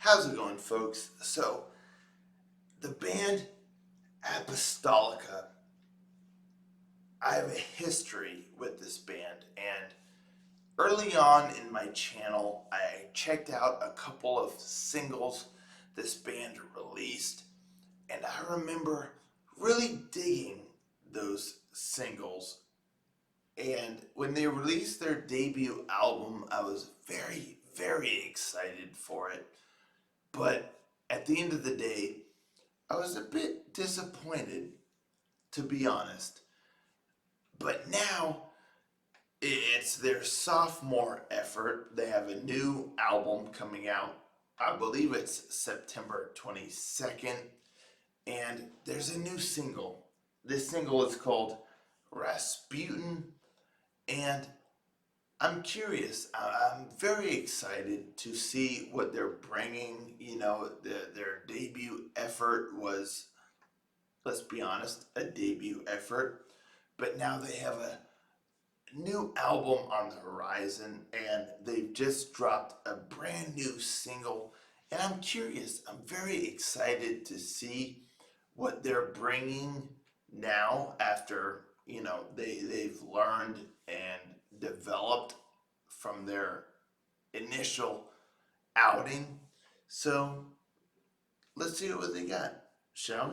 How's it going, folks? So, the band Apostolica, I have a history with this band, and early on in my channel, I checked out a couple of singles this band released, and I remember really digging those singles. And when they released their debut album, I was very, very excited for it. But at the end of the day, I was a bit disappointed, to be honest. But now it's their sophomore effort. They have a new album coming out. I believe it's September 22nd. And there's a new single. This single is called Rasputin. And I'm curious. I'm very excited to see what they're bringing. Their debut effort was, let's be honest, a debut effort. But now they have a new album on the horizon, and they've just dropped a brand new single. And I'm curious. I'm very excited to see what they're bringing now after they've learned and developed from their initial outing. So let's see what they got, shall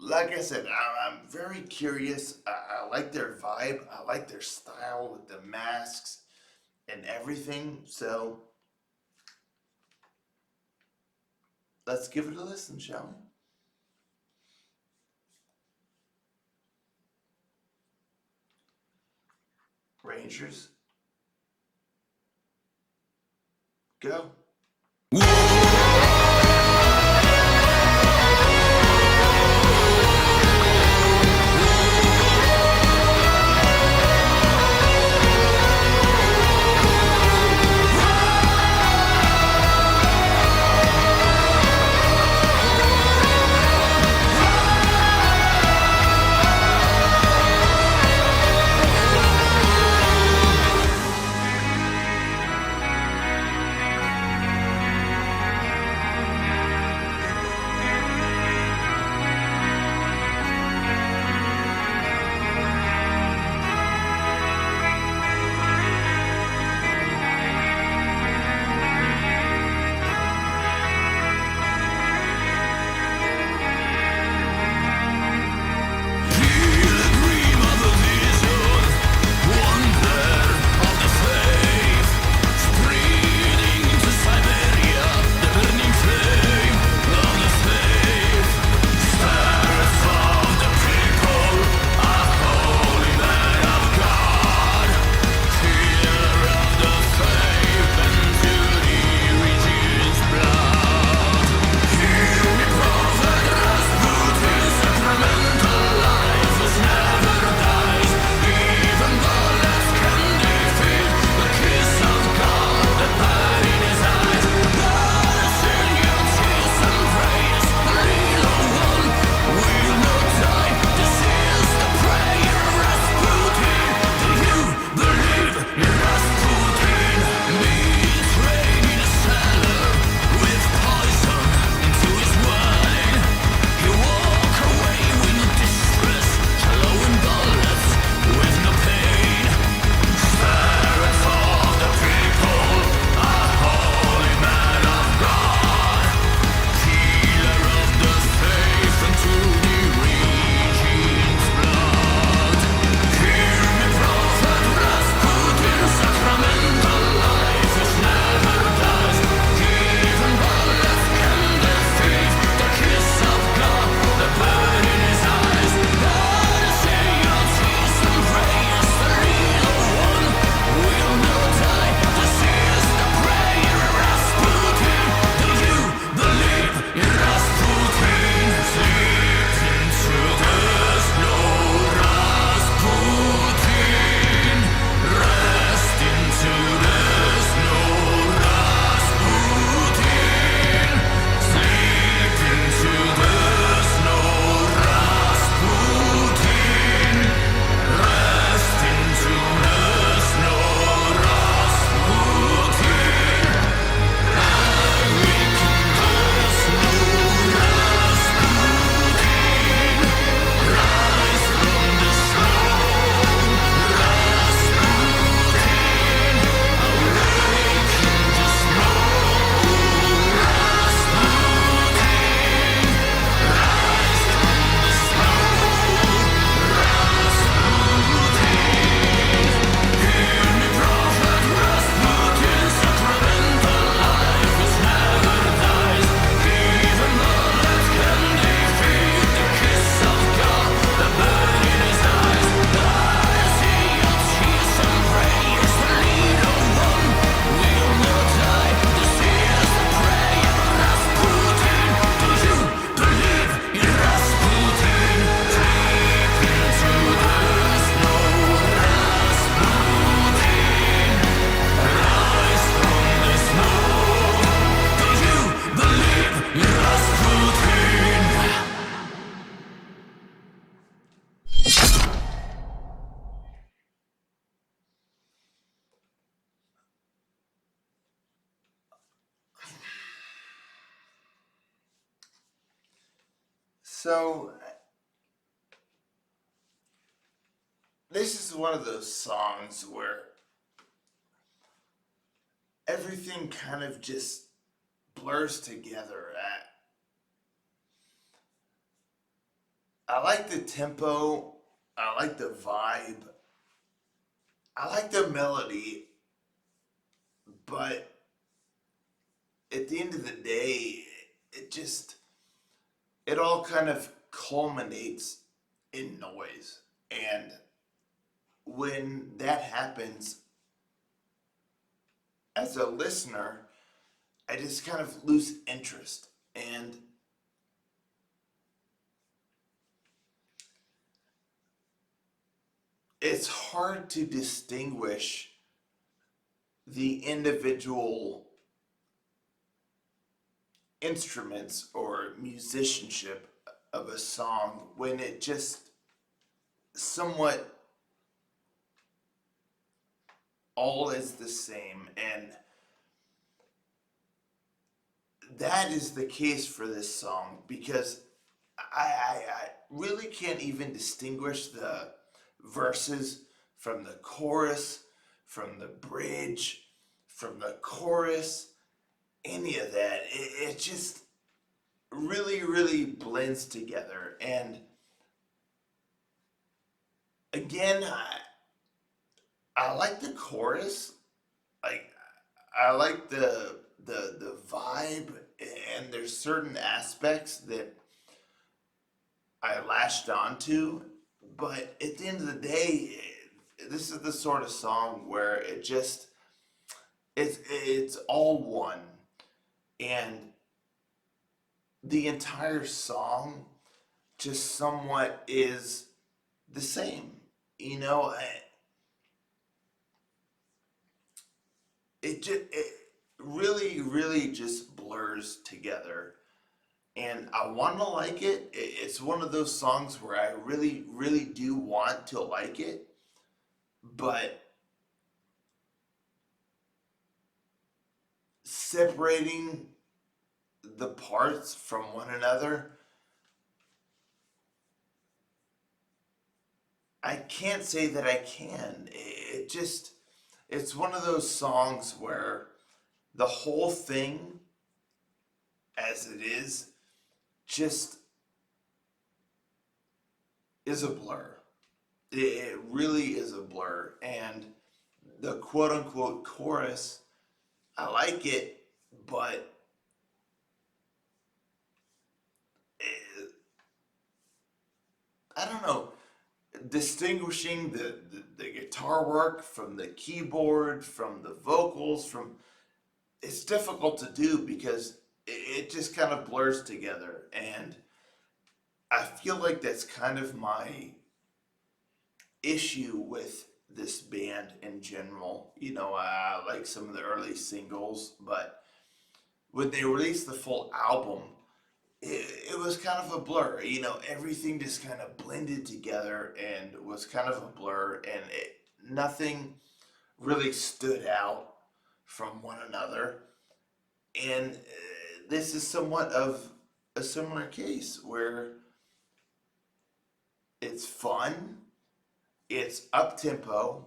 we? Like I said, I'm very curious. I like their vibe. I like their style with the masks and everything. So let's give it a listen, shall we? Rangers, go. So this is one of those songs where everything kind of just blurs together. I like the tempo, I like the vibe, I like the melody, but at the end of the day, it just, it all kind of culminates in noise. And when that happens, as a listener, I just kind of lose interest. And it's hard to distinguish the individual instruments or musicianship of a song when it just somewhat all is the same. And that is the case for this song because I really can't even distinguish the verses from the chorus, from the bridge, from the chorus, any of that. It just really, really blends together. And again, I like the chorus. Like I like the vibe, and there's certain aspects that I latched onto. But at the end of the day, this is the sort of song where it's all one, and the entire song just somewhat is the same. You know, it really really just blurs together, and I want to like it. It's one of those songs where I really really do want to like it, but separating the parts from one another, I can't say that I can. It's one of those songs where the whole thing as it is just is a blur. It really is a blur. And the quote unquote chorus, I like it, but it, I don't know. Distinguishing the guitar work from the keyboard, from the vocals, from it's difficult to do because it just kind of blurs together. And I feel like that's kind of my issue with this band in general. You know, I like some of the early singles, but when they released the full album, it was kind of a blur. You know, everything just kind of blended together and was kind of a blur, and nothing really stood out from one another. And this is somewhat of a similar case where it's fun, it's up tempo,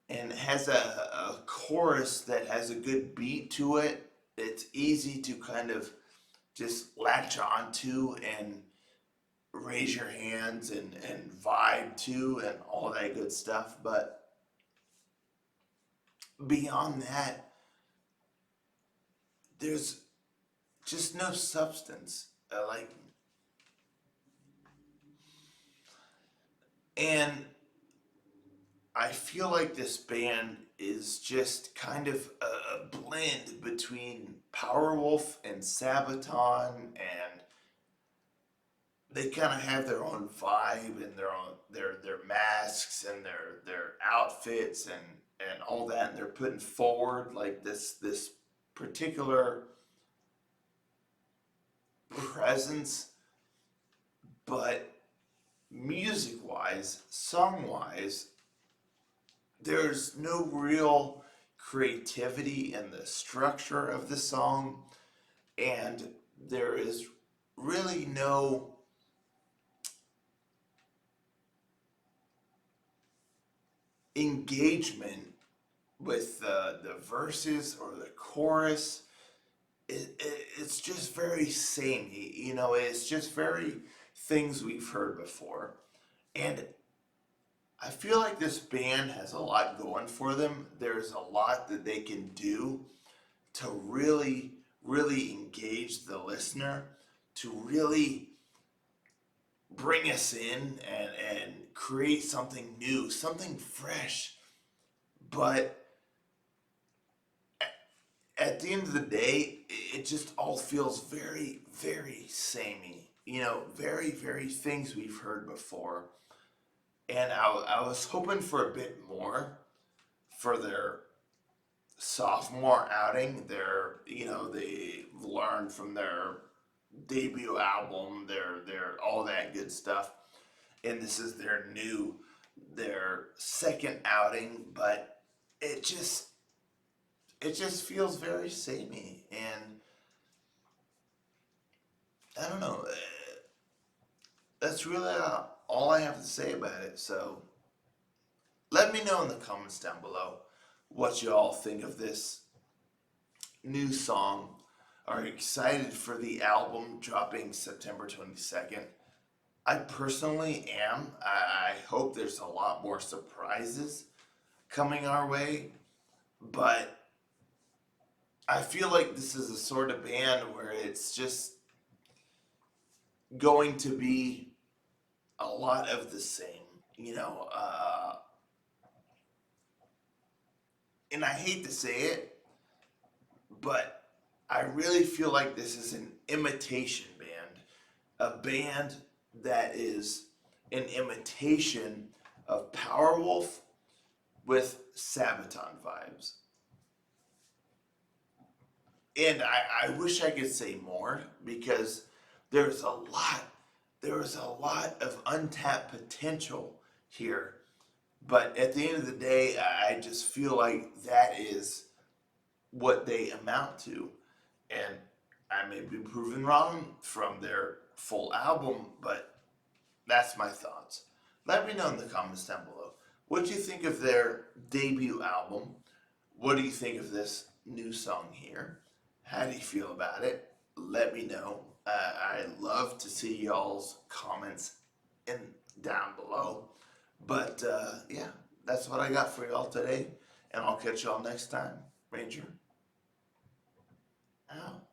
and has a chorus that has a good beat to it. It's easy to kind of just latch onto and raise your hands and vibe to and all that good stuff. But beyond that, there's just no substance. And I feel like this band is just kind of a blend between Powerwolf and Sabaton, and they kind of have their own vibe and their masks and their outfits and all that, and they're putting forward like this particular presence, but music wise, song wise, there's no real creativity in the structure of the song, and there is really no engagement with the verses or the chorus. It's just very samey, you know, it's just very things we've heard before. And I feel like this band has a lot going for them. There's a lot that they can do to really, really engage the listener, to really bring us in and create something new, something fresh. But at the end of the day, it just all feels very, very samey. You know, very, very things we've heard before. And I was hoping for a bit more for their sophomore outing. They learned from their debut album, their all that good stuff. And this is their second outing, but it just it just feels very samey, and I don't know. That's really all I have to say about it. So let me know in the comments down below what you all think of this new song. Are you excited for the album dropping September 22nd? I personally am. I hope there's a lot more surprises coming our way, but I feel like this is a sort of band where it's just going to be a lot of the same, you know. And I hate to say it, but I really feel like this is an imitation band, a band that is an imitation of Powerwolf with Sabaton vibes. And I wish I could say more because there's a lot, there's a lot of untapped potential here. But at the end of the day, I just feel like that is what they amount to. And I may be proven wrong from their full album, but that's my thoughts. Let me know in the comments down below. What do you think of their debut album? What do you think of this new song here? How do you feel about it? Let me know. I love to see y'all's comments in down below. But yeah, that's what I got for y'all today, and I'll catch y'all next time. Ranger out.